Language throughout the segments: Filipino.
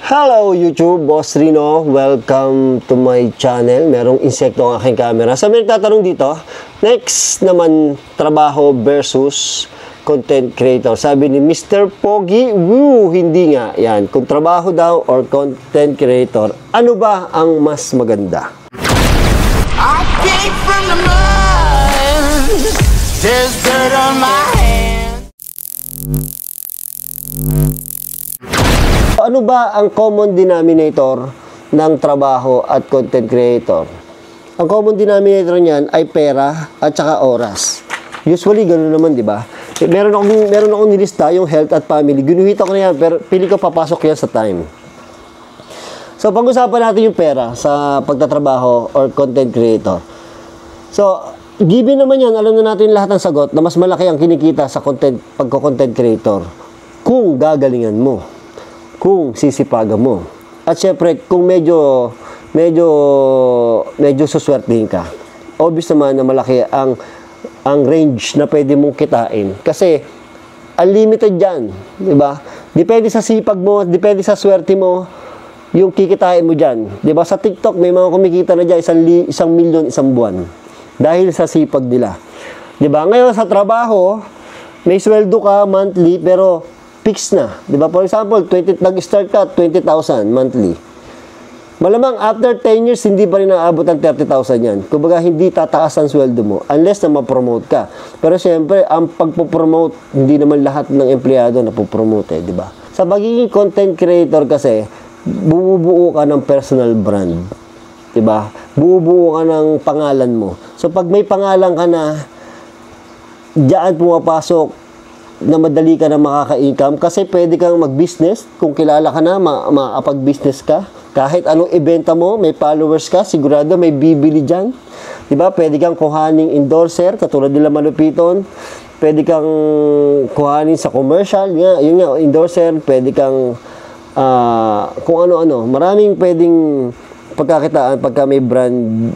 Hello YouTube, Boss Rino. Welcome to my channel. Merong insekto ang aking camera. Sa may nagtatanong dito, next naman trabaho versus content creator. Sabi ni Mr. Pogi, woo, hindi nga. Yan, kung trabaho daw or content creator, ano ba ang mas maganda? I came from the mud. There's dirt on my hands. Ano ba ang common denominator ng trabaho at content creator? Ang common denominator niyan ay pera at saka oras. Usually, ganoon naman, di ba? Meron akong nilista yung health at family. Ginuhit ako na yan, pero pili ko papasok yan sa time. So, pag-usapan natin yung pera sa pagtatrabaho or content creator. So, given naman yan, alam na natin lahat ng sagot na mas malaki ang kinikita sa pagko-content creator kung gagalingan mo, kung sisipagan mo. At syempre, kung medyo suswertein ka. Obvious naman na malaki ang range na pwede mong kitain. Kasi, unlimited dyan. Diba? Depende sa sipag mo, depende sa swerte mo, yung kikitain mo dyan. Diba? Sa TikTok, may mga kumikita na dyan, 1 milyon isang buwan. Dahil sa sipag nila. Diba? Ngayon, sa trabaho, may sweldo ka monthly, pero fix na. Diba? For example, nag-start ka, 20,000 monthly. Malamang, after 10 years, hindi pa rin naabot ang 30,000 yan. Kumbaga, hindi tataas ang sweldo mo unless na ma-promote ka. Pero siyempre, ang pagpo-promote, hindi naman lahat ng empleyado na po-promote, diba? Sa pagiging content creator kasi, bumubuo ka ng personal brand. Diba? Bumubuo ka ng pangalan mo. So, pag may pangalan ka na, diyan pumapasok na madali ka na makaka-income kasi pwede kang mag-business. Kung kilala ka na, makapag-business ka. Kahit anong ibenta mo, may followers ka, sigurado may bibili dyan. Diba? Pwede kang kuhaning endorser, katulad nila Malupiton. Pwede kang kuhanin sa commercial. Yun nga, endorser. Pwede kang kung ano-ano. Maraming pwedeng pagkakitaan pagka may brand,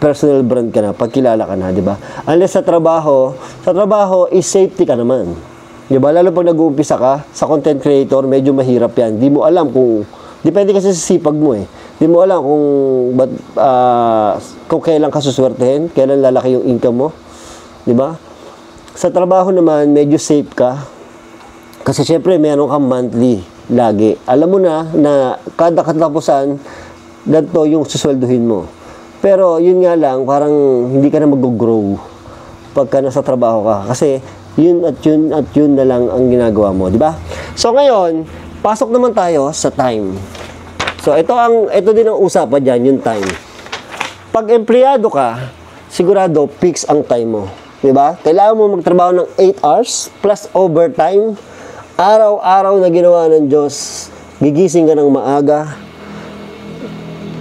personal brand ka na, pagkilala ka na, di ba? Unless sa trabaho is safety ka naman. Di ba? Lalo pag nag-uumpisa ka, sa content creator, medyo mahirap yan. Di mo alam kung, depende kasi sa sipag mo eh. Di mo alam kung kailan ka suswertehin, kailan lalaki yung income mo. Di ba? Sa trabaho naman, medyo safe ka. Kasi syempre, meron kang monthly lagi. Alam mo na kada katapusan, ganito yung suswelduhin mo. Pero, yun nga lang, parang hindi ka na mag-grow pagka nasa trabaho ka. Kasi, yun na lang ang ginagawa mo, di ba? So, ngayon, pasok naman tayo sa time. So, ito din ang usapan dyan, yung time. Pag empleyado ka, sigurado, fix ang time mo. Di ba? Kailangan mo magtrabaho ng 8 hours plus overtime. Araw-araw na ginawa ng Diyos, gigising ka ng maaga.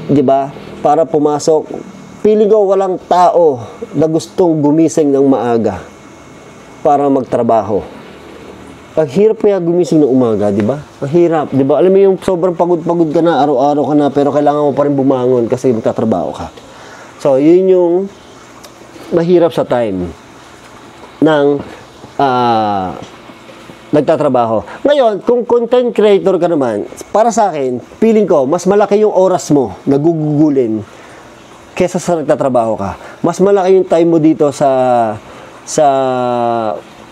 Di ba? Para pumasok, feeling ko walang tao na gustong gumising ng maaga para magtrabaho. Ang hirap kaya gumising ng umaga, di ba? Ang hirap, di ba? Alam mo yung sobrang pagod-pagod ka na, araw-araw ka na, pero kailangan mo pa rin bumangon kasi magtatrabaho ka. So, yun yung mahirap sa time ng nagtatrabaho. Ngayon, kung content creator ka naman, para sa akin, feeling ko, mas malaki yung oras mo na gugugulin kesa sa nagtatrabaho ka. Mas malaki yung time mo dito sa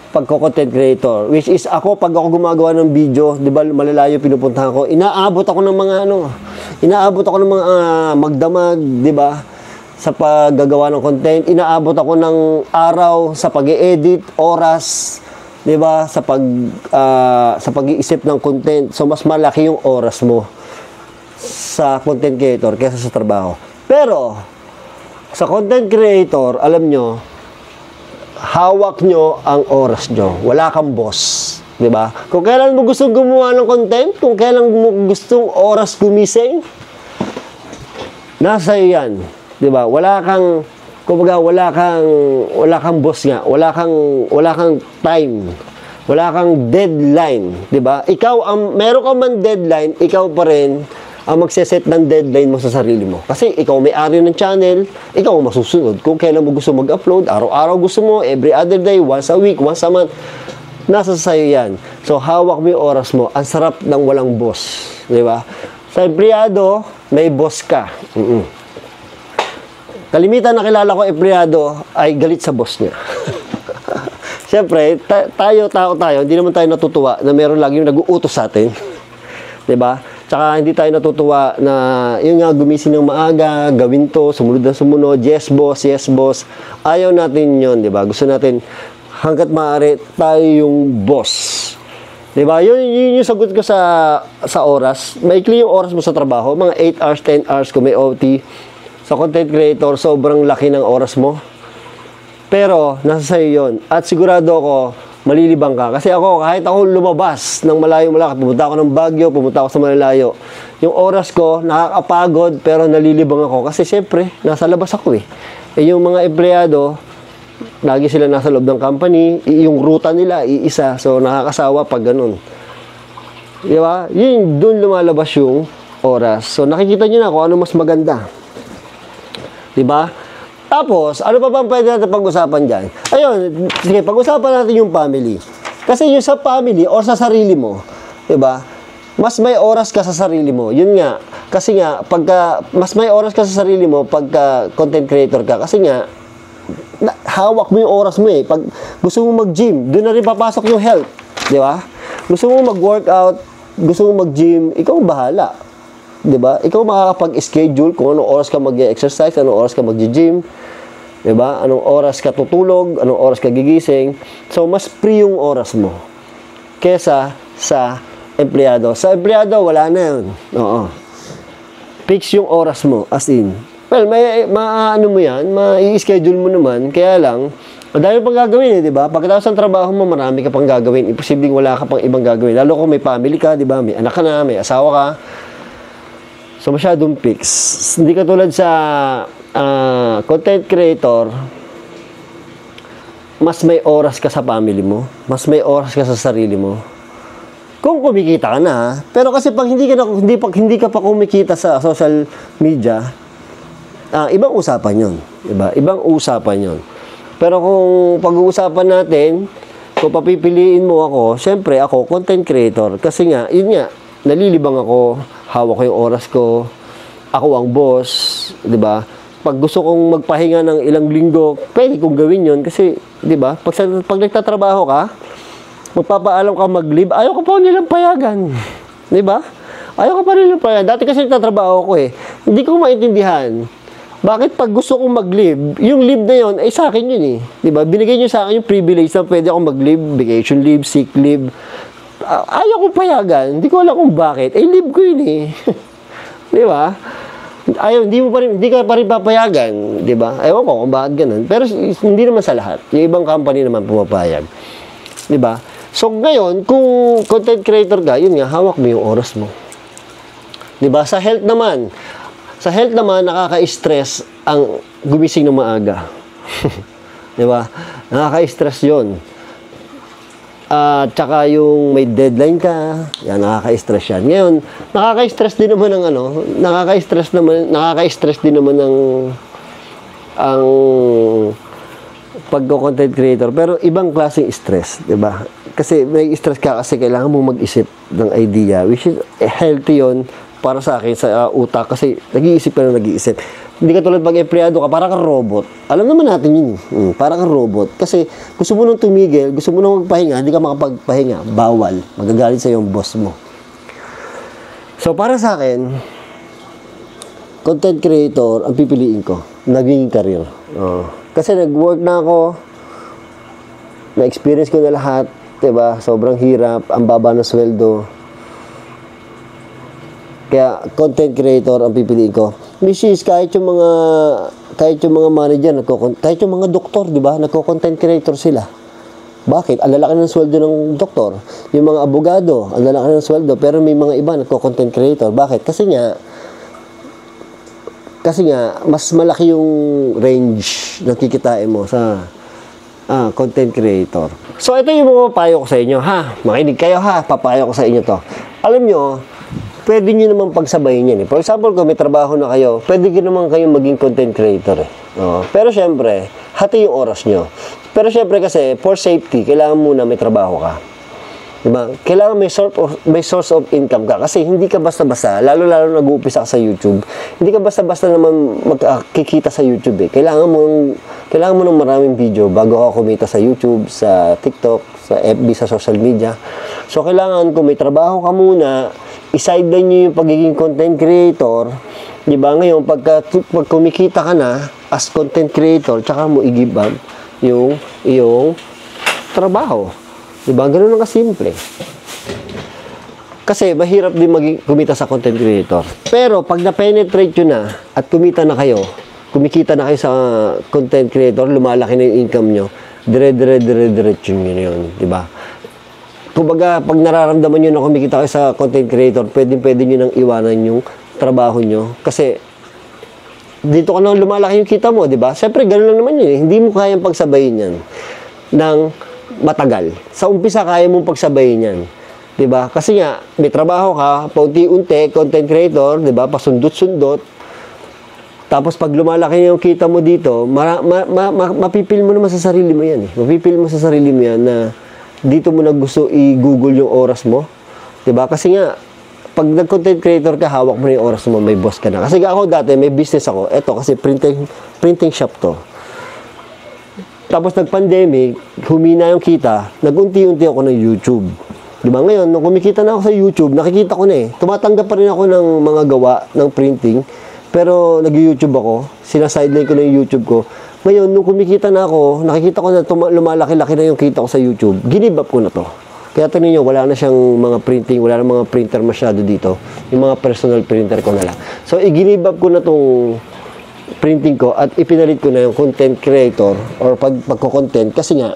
pagko-content creator. Which is, ako, pag ako gumagawa ng video, di ba, malalayo pinupuntahan ko, inaabot ako ng mga magdamag, di ba, sa paggagawa ng content. Inaabot ako ng araw sa pag-i-edit, oras, di ba, sa pag-iisip ng content. So, mas malaki yung oras mo sa content creator kaysa sa trabaho. Pero, sa content creator, alam nyo, hawak nyo ang oras nyo. Wala kang boss. Di ba? Kung kailan mo gustong gumawa ng content, kung kailan mo gustong oras gumising, nasa iyo yan. Di ba? Wala kang boss nga, wala kang time, wala kang deadline, 'di ba? Meron ka man deadline, ikaw pa rin ang magse-set ng deadline mo sa sarili mo. Kasi ikaw may-ari ng channel, ikaw ang masusunod. Kung kailan mo gusto mag-upload, araw-araw gusto mo, every other day, once a week, once a month, nasa sa'yo yan. So, hawak mo yung oras mo. Ang sarap ng walang boss. Di ba? Sa empleyado, may boss ka. Kalimitan na kilala ko empleyado ay galit sa boss niya. Siyempre, tao tayo, hindi naman tayo natutuwa na meron laging nag-uutos sa atin. Di ba? Tsaka hindi tayo natutuwa na yun nga, gumising ng maaga, gawin to, sumunod na sumunod, yes boss, yes boss. Ayaw natin yun, di ba? Gusto natin, hanggat maaari, tayo yung boss. Di ba? Yun yung sagot ko sa oras. Maikli yung oras mo sa trabaho, mga 8 hours, 10 hours kung may OT. Sa content creator, sobrang laki ng oras mo. Pero, nasa sa'yo yun. At sigurado ako, malilibang ka. Kasi ako, kahit ako lumabas ng malayo-malaki, pumunta ako ng Baguio, pumunta ako sa malalayo, yung oras ko, nakakapagod, pero nalilibang ako. Kasi syempre, nasa labas ako eh. Yung mga empleyado, lagi sila nasa loob ng company, yung ruta nila, iisa. So, nakakasawa pag ganun. Di ba? Yun, dun lumalabas yung oras. So, nakikita nyo na kung ano mas maganda. Di ba? Tapos, ano pa bang pwede natin pag-usapan dyan? Ayun, sige, pag-usapan natin yung family. Kasi yung sa family or sa sarili mo, diba? Mas may oras ka sa sarili mo. Yun nga. Kasi nga, mas may oras ka sa sarili mo pagka content creator ka. Kasi nga, hawak mo yung oras mo eh. Pag gusto mo mag-gym, doon na rin papasok yung health. Diba? Gusto mo mag-workout, gusto mo mag-gym, ikaw bahala. Diba? Ikaw makakapag-schedule kung anong oras ka mag-exercise, anong oras ka mag-gym. Diba? Anong oras ka tutulog, anong oras ka gigising. So, mas free yung oras mo kesa sa empleyado. Sa empleyado, wala na yun. Oo. Fix yung oras mo, as in. Well, ano mo yan, ma-i-schedule mo naman, kaya lang, madami pang gagawin eh, di ba? Pagkatapos ng trabaho mo, marami ka pang gagawin. Imposibleng wala ka pang ibang gagawin. Lalo kung may family ka, di ba? May anak ka na, may asawa ka. So, masyadong fix. Hindi katulad sa content creator, mas may oras ka sa family mo, mas may oras ka sa sarili mo. Kung kumikita ka na, pero kasi pag hindi ka pa kumikita sa social media, ibang usapan 'yon, diba? Ibang usapan 'yon. Pero kung pag-uusapan natin, kung papipiliin mo ako, syempre ako content creator kasi nga, yun nga, nalilibang ako, hawak ko yung oras ko, ako ang boss, 'di ba? Pag gusto kong magpahinga ng ilang linggo, pwede kong gawin 'yon kasi, 'di ba? Pag nagtatrabaho ka, magpapaalam ka mag-leave, ayaw ko pa nilang payagan. 'Di ba? Ayaw ko pa nilang payagan. Dati kasi nagtatrabaho ko eh. Hindi ko maintindihan. Bakit pag gusto kong mag-leave, yung leave na 'yon ay sa akin 'yun eh. 'Di ba? Binigay niyo sa akin yung privilege na pwede akong mag-leave, vacation leave, sick leave. Ayaw ko payagan. Hindi ko alam kung bakit. Eh, leave ko 'yun eh. 'Di ba? Ayaw, hindi ka pa rin papayagan, 'di ba? Ewan ko kung bakit ganun. Pero hindi naman sa lahat. Yung ibang company naman pumapayag. 'Di ba? So ngayon, kung content creator ka, yun nga, hawak mo yung oras mo. 'Di ba? Sa health naman, nakaka-stress ang gumising ng maaga. 'Di ba? Nakaka-stress 'yon. Tsaka yung may deadline ka, yan, nakaka-stress yan. Ngayon, nakaka-stress din naman ng nakaka-stress din naman ng ang pagko-content creator, pero ibang klaseng stress, 'di ba? Kasi may stress ka kasi kailangan mo mag-isip ng idea, which is healthy 'yon para sa akin sa utak kasi nag-iisip ka na nag-iisip. Hindi ka tulad pag empleyado ka, para kang robot. Alam naman natin yun. Para kang robot. Kasi gusto mo nang tumigil, gusto mo nang magpahinga, hindi ka makapagpahinga. Bawal. Magagalit sa yung boss mo. So, para sa akin, content creator, ang pipiliin ko. Naging career. Kasi nag-work na ako, na-experience ko na lahat. Diba? Sobrang hirap, ang baba ng sweldo. Kaya, content creator, ang pipiliin ko. Misis, kahit yung mga manager, kahit yung mga doktor, di ba? Nagko-content creator sila. Bakit? Ang lalaki ng sweldo ng doktor. Yung mga abogado, ang lalaki ng sweldo. Pero may mga iba nagko-content creator. Bakit? Kasi nga, mas malaki yung range na kikitain mo sa content creator. So, ito yung mga papayo ko sa inyo, ha? Makinig kayo, ha? Papayo ko sa inyo to. Alam nyo, pwede nyo naman pagsabayin yan eh. For example, kung may trabaho na kayo, pwede nyo naman kayong maging content creator eh. Pero syempre, hati yung oras nyo. Pero syempre kasi, for safety, kailangan muna may trabaho ka. Diba? Kailangan may source of income ka. Kasi hindi ka basta-basta, lalo-lalo nag-uumpisa ka sa YouTube, hindi ka basta-basta naman magkikita sa YouTube eh. Kailangan mo ng maraming video bago ka kumita sa YouTube, sa TikTok, sa FB, sa social media. So, kailangan kung may trabaho ka muna, isideline nyo yung pagiging content creator. Diba? Ngayon, pag kumikita ka na as content creator, tsaka mo i-give up yung iyong trabaho. Diba? Ganun lang kasimple. Kasi mahirap din kumita sa content creator. Pero pag na-penetrate nyo na at kumikita na kayo sa content creator, lumalaki na yung income nyo, dire-diretso nyo na yun. Diba? Kumbaga, pag nararamdaman nyo na kumikita kayo sa content creator, pwede nyo nang iwanan yung trabaho nyo. Kasi dito ka nang lumalaki yung kita mo, di ba? Siyempre, gano'n lang naman yun. Hindi mo kayang pagsabayin yan ng matagal. Sa umpisa, kaya mong pagsabayin yan. Di ba? Kasi nga, may trabaho ka, paunti-unti, content creator, di ba? Pasundot-sundot. Tapos, pag lumalaki yung kita mo dito, mapipil mo naman sa sarili mo yan. Mapipil mo sa sarili mo yan na dito mo na gusto i-google yung oras mo. Di ba? Kasi nga, pag nag-content creator ka, hawak mo na yung oras mo, may boss ka na. Kasi ako dati, may business ako. Eto, kasi printing shop to. Tapos nag-pandemic, humina yung kita, nag-unti-unti ako ng YouTube. Diba? Ngayon, nung kumikita na ako sa YouTube, nakikita ko na eh. Tumatanggap pa rin ako ng mga gawa ng printing, pero nag-YouTube ako. Sinasideline ko na yung YouTube ko. Ngayon, nung kumikita na ako, nakikita ko na lumalaki-laki na yung kita ko sa YouTube. Ginibap ko na to. Kaya tingnan nyo, wala na siyang mga printing, wala na mga printer masyado dito. Yung mga personal printer ko na lang. So, i-give up ko na tong printing ko at ipinalit ko na yung content creator or pagko-content kasi nga,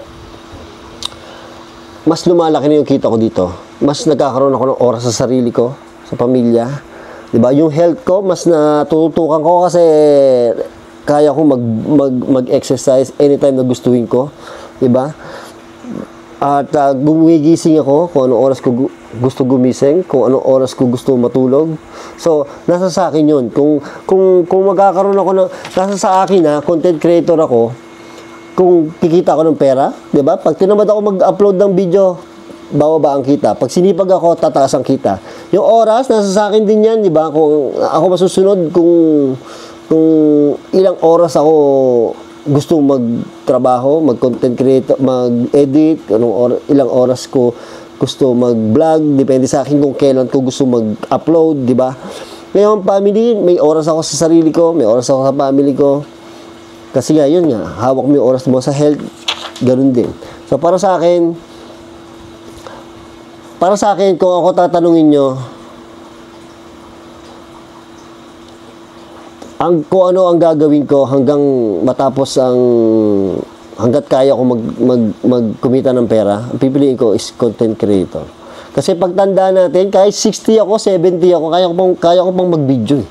mas lumalaki na yung kita ko dito. Mas nagkakaroon ako ng oras sa sarili ko, sa pamilya. Diba? Yung health ko, mas natutukan ko kasi kaya ko mag-exercise anytime na gustuhin ko. Diba? At gumigising ako kung anong oras ko gusto gumising, kung anong oras ko gusto matulog. So, nasa sa akin yun. Kung magkakaroon ako ng, nasa sa akin na, content creator ako, kung kikita ako ng pera, di ba? Pag tinamad ako mag-upload ng video, bababa ang kita. Pag sinipag ako, tataas ang kita. Yung oras, nasa sa akin din yan, di ba? Kung ako masusunod, kung ilang oras ako gusto magtrabaho, mag-content creator, mag-edit, ilang oras ko gusto mag-vlog, depende sa akin kung kailan ko gusto mag-upload, di ba? Ngayon, family, may oras ako sa sarili ko, may oras ako sa family ko. Kasi nga, yun nga, hawak mo yung oras mo sa health, ganun din. So, para sa akin, kung ako tatanungin nyo, kung ano ang gagawin ko hanggang matapos hanggat kaya ko magkumita ng pera, ang pipiliin ko is content creator. Kasi pagtanda natin, kahit 60 ako, 70 ako, kaya ko pang mag-video eh.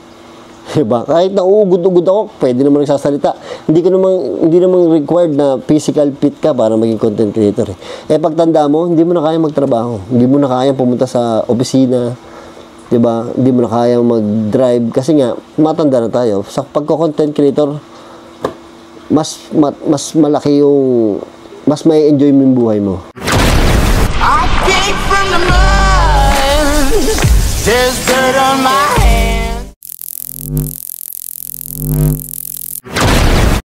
Diba? Kahit nauugod-ugod ako, pwede naman nagsasalita. Hindi naman required na physical fit ka para maging content creator eh. Pagtanda mo, hindi mo na kaya magtrabaho. Hindi mo na kaya pumunta sa opisina. Diba? Hindi mo na kaya mag-drive kasi nga matanda na tayo. Sa pagko-content creator, mas malaki yung mas may enjoy mo yung buhay mo. I came from the mud. There's dirt on my